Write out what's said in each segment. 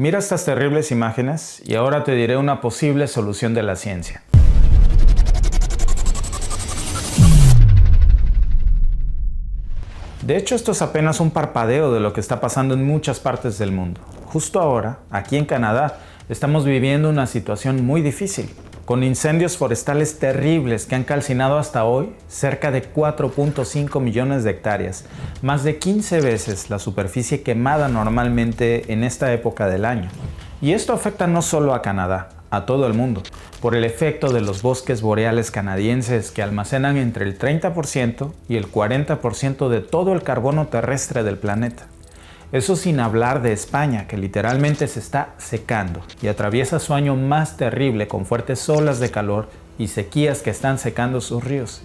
Mira estas terribles imágenes y ahora te diré una posible solución de la ciencia. De hecho, esto es apenas un parpadeo de lo que está pasando en muchas partes del mundo. Justo ahora, aquí en Canadá, estamos viviendo una situación muy difícil, con incendios forestales terribles que han calcinado hasta hoy cerca de 4.5 millones de hectáreas, más de 15 veces la superficie quemada normalmente en esta época del año. Y esto afecta no solo a Canadá, a todo el mundo, por el efecto de los bosques boreales canadienses que almacenan entre el 30% y el 40% de todo el carbono terrestre del planeta. Eso sin hablar de España, que literalmente se está secando y atraviesa su año más terrible con fuertes olas de calor y sequías que están secando sus ríos.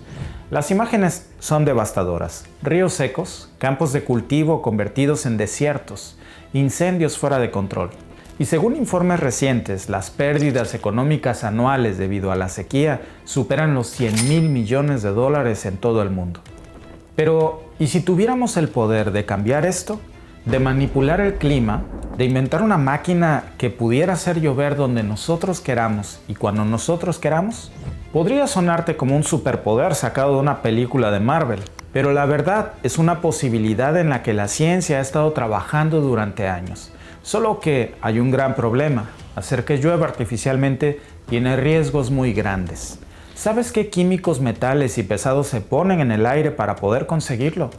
Las imágenes son devastadoras. Ríos secos, campos de cultivo convertidos en desiertos, incendios fuera de control. Y según informes recientes, las pérdidas económicas anuales debido a la sequía superan los 100,000 millones de dólares en todo el mundo. Pero, ¿y si tuviéramos el poder de cambiar esto? De manipular el clima, de inventar una máquina que pudiera hacer llover donde nosotros queramos y cuando nosotros queramos? Podría sonarte como un superpoder sacado de una película de Marvel, pero la verdad es una posibilidad en la que la ciencia ha estado trabajando durante años. Solo que hay un gran problema. Hacer que llueva artificialmente tiene riesgos muy grandes. ¿Sabes qué químicos, metales y pesados se ponen en el aire para poder conseguirlo?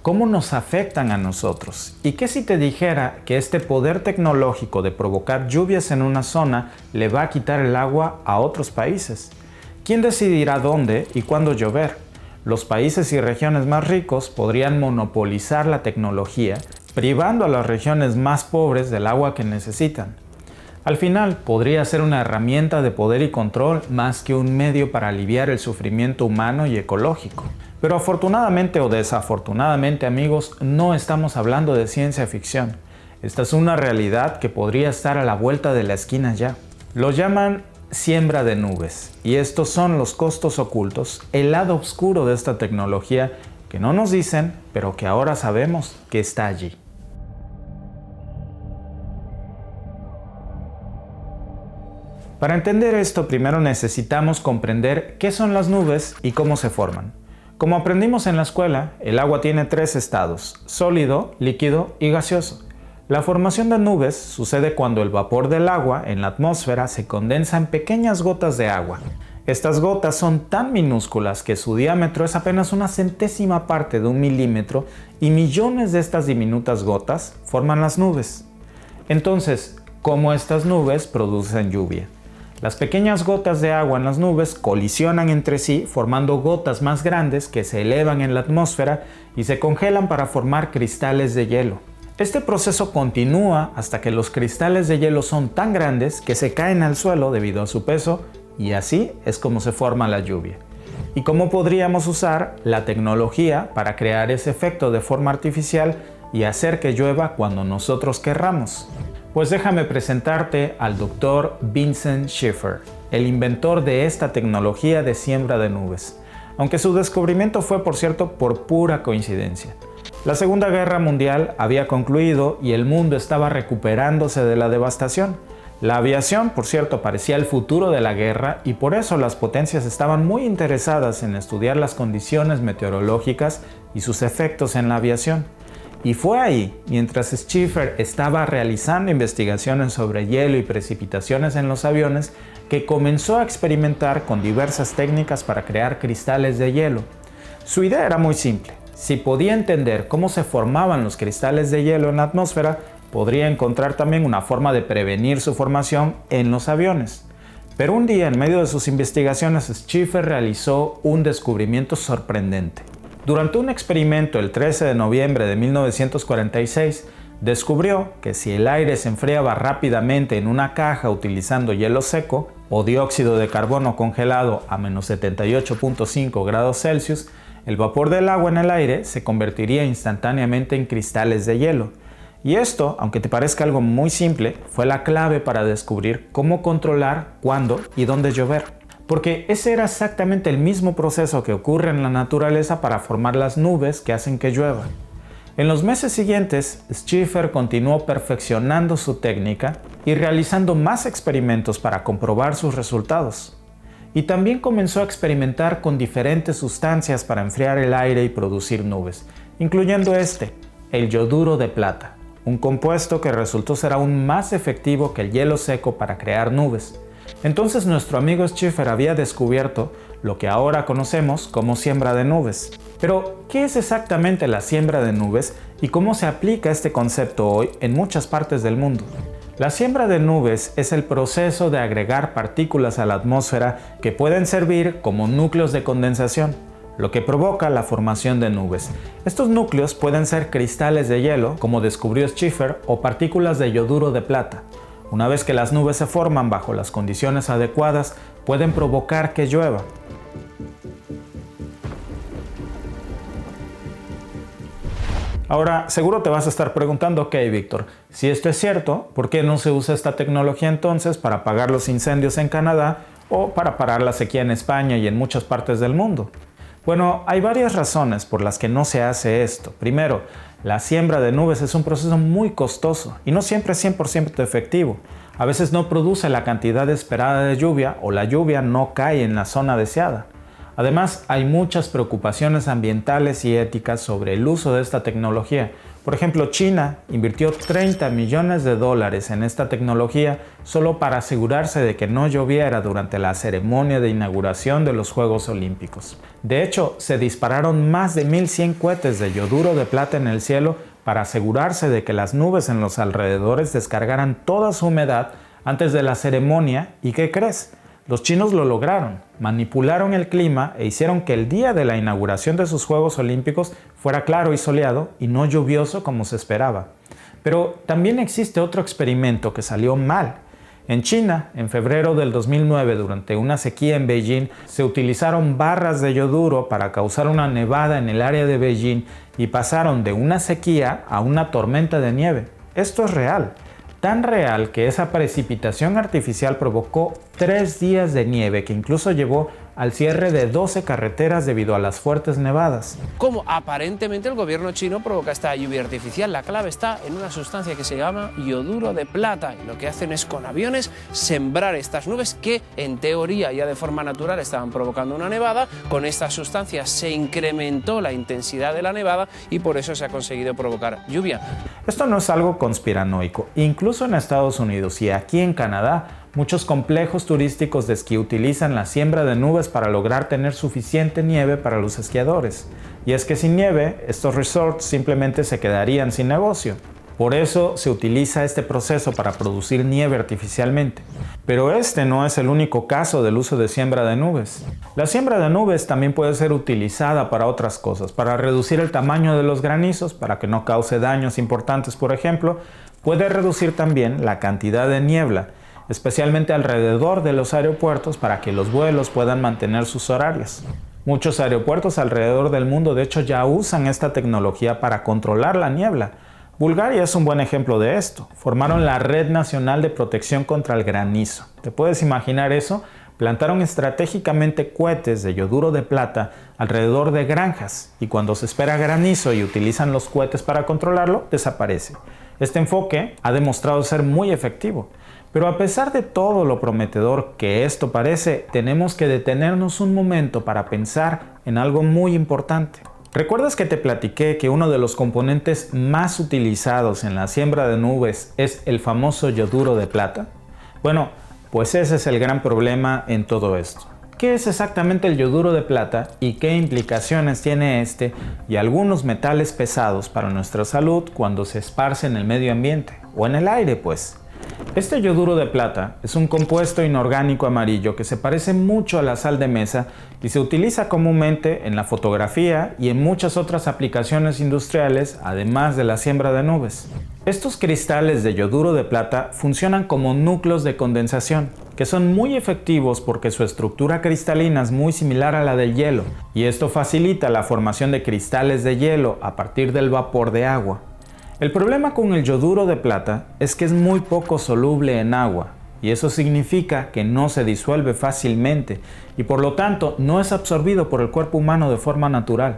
¿Cómo nos afectan a nosotros? ¿Y qué si te dijera que este poder tecnológico de provocar lluvias en una zona le va a quitar el agua a otros países? ¿Quién decidirá dónde y cuándo llover? Los países y regiones más ricos podrían monopolizar la tecnología, privando a las regiones más pobres del agua que necesitan. Al final, podría ser una herramienta de poder y control más que un medio para aliviar el sufrimiento humano y ecológico. Pero afortunadamente o desafortunadamente, amigos, no estamos hablando de ciencia ficción. Esta es una realidad que podría estar a la vuelta de la esquina ya. Lo llaman siembra de nubes, y estos son los costos ocultos, el lado oscuro de esta tecnología que no nos dicen, pero que ahora sabemos que está allí. Para entender esto, primero necesitamos comprender qué son las nubes y cómo se forman. Como aprendimos en la escuela, el agua tiene 3 estados: sólido, líquido y gaseoso. La formación de nubes sucede cuando el vapor del agua en la atmósfera se condensa en pequeñas gotas de agua. Estas gotas son tan minúsculas que su diámetro es apenas una centésima parte de 1 milímetro y millones de estas diminutas gotas forman las nubes. Entonces, ¿cómo estas nubes producen lluvia? Las pequeñas gotas de agua en las nubes colisionan entre sí formando gotas más grandes que se elevan en la atmósfera y se congelan para formar cristales de hielo. Este proceso continúa hasta que los cristales de hielo son tan grandes que se caen al suelo debido a su peso, y así es como se forma la lluvia. ¿Y cómo podríamos usar la tecnología para crear ese efecto de forma artificial y hacer que llueva cuando nosotros querramos? Pues déjame presentarte al Dr. Vincent Schaeffer, el inventor de esta tecnología de siembra de nubes, aunque su descubrimiento fue, por cierto, por pura coincidencia. La Segunda Guerra Mundial había concluido y el mundo estaba recuperándose de la devastación. La aviación, por cierto, parecía el futuro de la guerra, y por eso las potencias estaban muy interesadas en estudiar las condiciones meteorológicas y sus efectos en la aviación. Y fue ahí, mientras Schaeffer estaba realizando investigaciones sobre hielo y precipitaciones en los aviones, que comenzó a experimentar con diversas técnicas para crear cristales de hielo. Su idea era muy simple. Si podía entender cómo se formaban los cristales de hielo en la atmósfera, podría encontrar también una forma de prevenir su formación en los aviones. Pero un día, en medio de sus investigaciones, Schaeffer realizó un descubrimiento sorprendente. Durante un experimento el 13 de noviembre de 1946, descubrió que si el aire se enfriaba rápidamente en una caja utilizando hielo seco o dióxido de carbono congelado a menos 78.5 grados Celsius, el vapor del agua en el aire se convertiría instantáneamente en cristales de hielo. Y esto, aunque te parezca algo muy simple, fue la clave para descubrir cómo controlar cuándo y dónde llover. Porque ese era exactamente el mismo proceso que ocurre en la naturaleza para formar las nubes que hacen que llueva. En los meses siguientes, Schiffer continuó perfeccionando su técnica y realizando más experimentos para comprobar sus resultados. Y también comenzó a experimentar con diferentes sustancias para enfriar el aire y producir nubes, incluyendo el yoduro de plata, un compuesto que resultó ser aún más efectivo que el hielo seco para crear nubes. Entonces nuestro amigo Schiffer había descubierto lo que ahora conocemos como siembra de nubes. Pero, ¿qué es exactamente la siembra de nubes y cómo se aplica este concepto hoy en muchas partes del mundo? La siembra de nubes es el proceso de agregar partículas a la atmósfera que pueden servir como núcleos de condensación, lo que provoca la formación de nubes. Estos núcleos pueden ser cristales de hielo, como descubrió Schiffer, o partículas de yoduro de plata. Una vez que las nubes se forman bajo las condiciones adecuadas, pueden provocar que llueva. Ahora, seguro te vas a estar preguntando, ok, Víctor, si esto es cierto, ¿por qué no se usa esta tecnología entonces para apagar los incendios en Canadá o para parar la sequía en España y en muchas partes del mundo? Bueno, hay varias razones por las que no se hace esto. Primero, la siembra de nubes es un proceso muy costoso y no siempre es 100% efectivo. A veces no produce la cantidad esperada de lluvia o la lluvia no cae en la zona deseada. Además, hay muchas preocupaciones ambientales y éticas sobre el uso de esta tecnología. Por ejemplo, China invirtió $30 millones en esta tecnología solo para asegurarse de que no lloviera durante la ceremonia de inauguración de los Juegos Olímpicos. De hecho, se dispararon más de 1,100 cohetes de yoduro de plata en el cielo para asegurarse de que las nubes en los alrededores descargaran toda su humedad antes de la ceremonia. ¿Y qué crees? Los chinos lo lograron, manipularon el clima e hicieron que el día de la inauguración de sus Juegos Olímpicos fuera claro y soleado y no lluvioso como se esperaba. Pero también existe otro experimento que salió mal. En China, en febrero del 2009, durante una sequía en Beijing, se utilizaron barras de yoduro para causar una nevada en el área de Beijing y pasaron de una sequía a una tormenta de nieve. Esto es real. Tan real que esa precipitación artificial provocó 3 días de nieve que incluso llevó al cierre de 12 carreteras debido a las fuertes nevadas. Como aparentemente el gobierno chino provoca esta lluvia artificial, la clave está en una sustancia que se llama yoduro de plata y lo que hacen es con aviones sembrar estas nubes que en teoría ya de forma natural estaban provocando una nevada. Con esta sustancia se incrementó la intensidad de la nevada y por eso se ha conseguido provocar lluvia. Esto no es algo conspiranoico. Incluso en Estados Unidos y aquí en Canadá, muchos complejos turísticos de esquí utilizan la siembra de nubes para lograr tener suficiente nieve para los esquiadores. Y es que sin nieve, estos resorts simplemente se quedarían sin negocio. Por eso se utiliza este proceso para producir nieve artificialmente. Pero este no es el único caso del uso de siembra de nubes. La siembra de nubes también puede ser utilizada para otras cosas, para reducir el tamaño de los granizos, para que no cause daños importantes, por ejemplo. Puede reducir también la cantidad de niebla, especialmente alrededor de los aeropuertos para que los vuelos puedan mantener sus horarios. Muchos aeropuertos alrededor del mundo de hecho ya usan esta tecnología para controlar la niebla. Bulgaria es un buen ejemplo de esto. Formaron la Red Nacional de Protección contra el Granizo. ¿Te puedes imaginar eso? Plantaron estratégicamente cohetes de yoduro de plata alrededor de granjas y cuando se espera granizo y utilizan los cohetes para controlarlo, desaparece. Este enfoque ha demostrado ser muy efectivo. Pero a pesar de todo lo prometedor que esto parece, tenemos que detenernos un momento para pensar en algo muy importante. ¿Recuerdas que te platiqué que uno de los componentes más utilizados en la siembra de nubes es el famoso yoduro de plata? Bueno, pues ese es el gran problema en todo esto. ¿Qué es exactamente el yoduro de plata y qué implicaciones tiene este y algunos metales pesados para nuestra salud cuando se esparce en el medio ambiente o en el aire, pues? Este yoduro de plata es un compuesto inorgánico amarillo que se parece mucho a la sal de mesa y se utiliza comúnmente en la fotografía y en muchas otras aplicaciones industriales, además de la siembra de nubes. Estos cristales de yoduro de plata funcionan como núcleos de condensación, que son muy efectivos porque su estructura cristalina es muy similar a la del hielo, y esto facilita la formación de cristales de hielo a partir del vapor de agua. El problema con el yoduro de plata es que es muy poco soluble en agua, y eso significa que no se disuelve fácilmente y por lo tanto no es absorbido por el cuerpo humano de forma natural.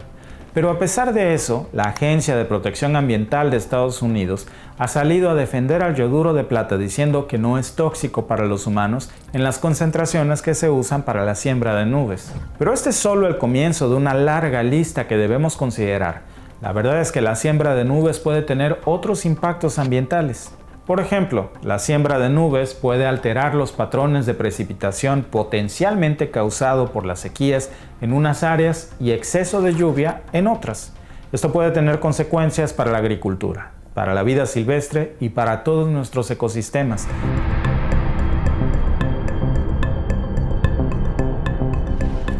Pero a pesar de eso, la Agencia de Protección Ambiental de Estados Unidos ha salido a defender al yoduro de plata diciendo que no es tóxico para los humanos en las concentraciones que se usan para la siembra de nubes. Pero este es solo el comienzo de una larga lista que debemos considerar. La verdad es que la siembra de nubes puede tener otros impactos ambientales. Por ejemplo, la siembra de nubes puede alterar los patrones de precipitación potencialmente causado por las sequías en unas áreas y exceso de lluvia en otras. Esto puede tener consecuencias para la agricultura, para la vida silvestre y para todos nuestros ecosistemas.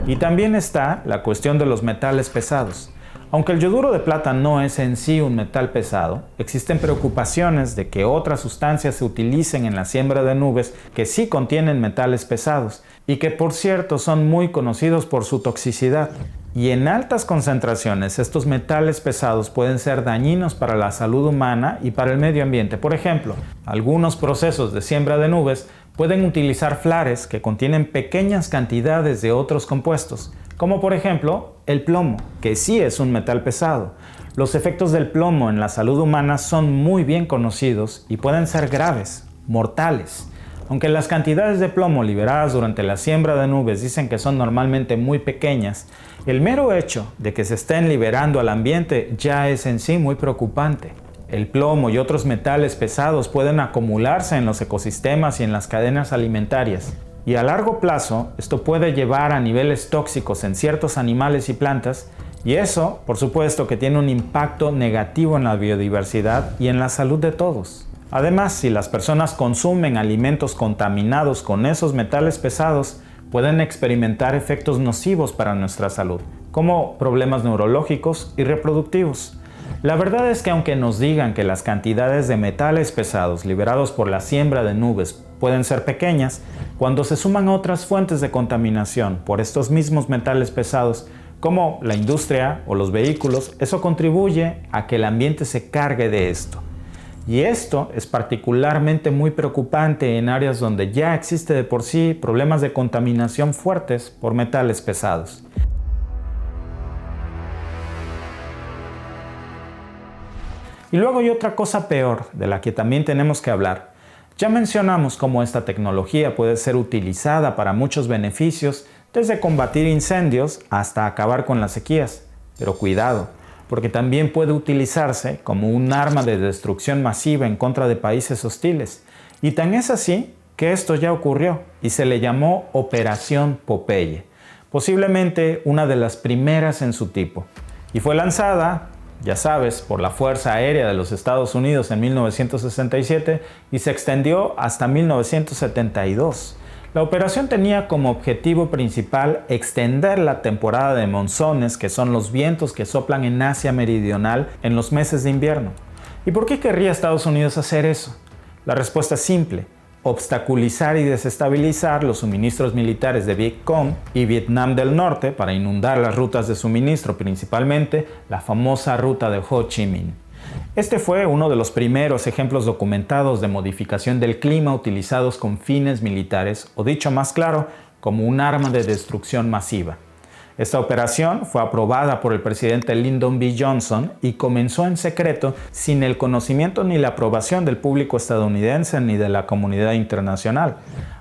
Y también está la cuestión de los metales pesados. Aunque el yoduro de plata no es en sí un metal pesado, existen preocupaciones de que otras sustancias se utilicen en la siembra de nubes que sí contienen metales pesados y que, por cierto, son muy conocidos por su toxicidad. Y en altas concentraciones, estos metales pesados pueden ser dañinos para la salud humana y para el medio ambiente. Por ejemplo, algunos procesos de siembra de nubes pueden utilizar flares que contienen pequeñas cantidades de otros compuestos, como por ejemplo el plomo, que sí es un metal pesado. Los efectos del plomo en la salud humana son muy bien conocidos y pueden ser graves, mortales. Aunque las cantidades de plomo liberadas durante la siembra de nubes dicen que son normalmente muy pequeñas, el mero hecho de que se estén liberando al ambiente ya es en sí muy preocupante. El plomo y otros metales pesados pueden acumularse en los ecosistemas y en las cadenas alimentarias. Y a largo plazo, esto puede llevar a niveles tóxicos en ciertos animales y plantas, y eso, por supuesto, que tiene un impacto negativo en la biodiversidad y en la salud de todos. Además, si las personas consumen alimentos contaminados con esos metales pesados, pueden experimentar efectos nocivos para nuestra salud, como problemas neurológicos y reproductivos. La verdad es que aunque nos digan que las cantidades de metales pesados liberados por la siembra de nubes pueden ser pequeñas, cuando se suman otras fuentes de contaminación por estos mismos metales pesados, como la industria o los vehículos, eso contribuye a que el ambiente se cargue de esto. Y esto es particularmente muy preocupante en áreas donde ya existe de por sí problemas de contaminación fuertes por metales pesados. Y luego hay otra cosa peor, de la que también tenemos que hablar. Ya mencionamos cómo esta tecnología puede ser utilizada para muchos beneficios, desde combatir incendios hasta acabar con las sequías. Pero cuidado, porque también puede utilizarse como un arma de destrucción masiva en contra de países hostiles. Y tan es así que esto ya ocurrió y se le llamó Operación Popeye, posiblemente una de las primeras en su tipo. Y fue lanzada, ya sabes, por la Fuerza Aérea de los Estados Unidos en 1967 y se extendió hasta 1972. La operación tenía como objetivo principal extender la temporada de monzones, que son los vientos que soplan en Asia Meridional en los meses de invierno. ¿Y por qué querría Estados Unidos hacer eso? La respuesta es simple: obstaculizar y desestabilizar los suministros militares de Vietcong y Vietnam del Norte para inundar las rutas de suministro, principalmente la famosa ruta de Ho Chi Minh. Este fue uno de los primeros ejemplos documentados de modificación del clima utilizados con fines militares, o dicho más claro, como un arma de destrucción masiva. Esta operación fue aprobada por el presidente Lyndon B. Johnson y comenzó en secreto, sin el conocimiento ni la aprobación del público estadounidense ni de la comunidad internacional.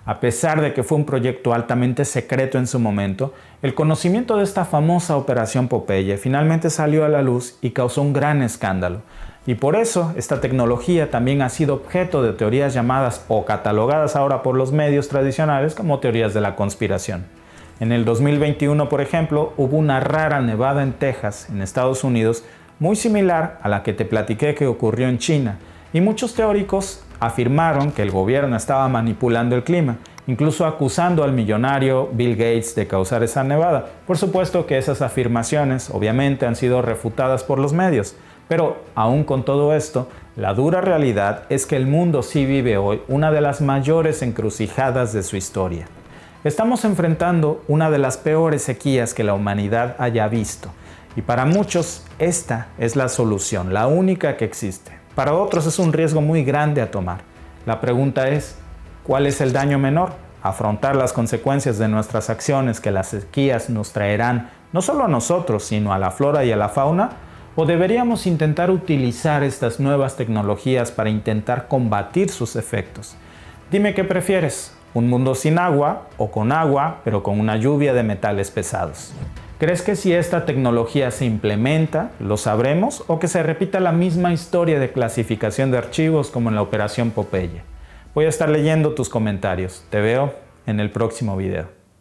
A pesar de que fue un proyecto altamente secreto en su momento, el conocimiento de esta famosa Operación Popeye finalmente salió a la luz y causó un gran escándalo. Y por eso esta tecnología también ha sido objeto de teorías llamadas o catalogadas ahora por los medios tradicionales como teorías de la conspiración. En el 2021, por ejemplo, hubo una rara nevada en Texas, en Estados Unidos, muy similar a la que te platiqué que ocurrió en China, y muchos teóricos afirmaron que el gobierno estaba manipulando el clima, incluso acusando al millonario Bill Gates de causar esa nevada. Por supuesto que esas afirmaciones obviamente han sido refutadas por los medios, pero aún con todo esto, la dura realidad es que el mundo sí vive hoy una de las mayores encrucijadas de su historia. Estamos enfrentando una de las peores sequías que la humanidad haya visto, y para muchos esta es la solución, la única que existe. Para otros es un riesgo muy grande a tomar. La pregunta es, ¿cuál es el daño menor? afrontar las consecuencias de nuestras acciones que las sequías nos traerán no solo a nosotros, sino a la flora y a la fauna? ¿O deberíamos intentar utilizar estas nuevas tecnologías para intentar combatir sus efectos? Dime qué prefieres, un mundo sin agua o con agua, pero con una lluvia de metales pesados. ¿Crees que si esta tecnología se implementa, lo sabremos o que se repita la misma historia de clasificación de archivos como en la Operación Popeye? Voy a estar leyendo tus comentarios. Te veo en el próximo video.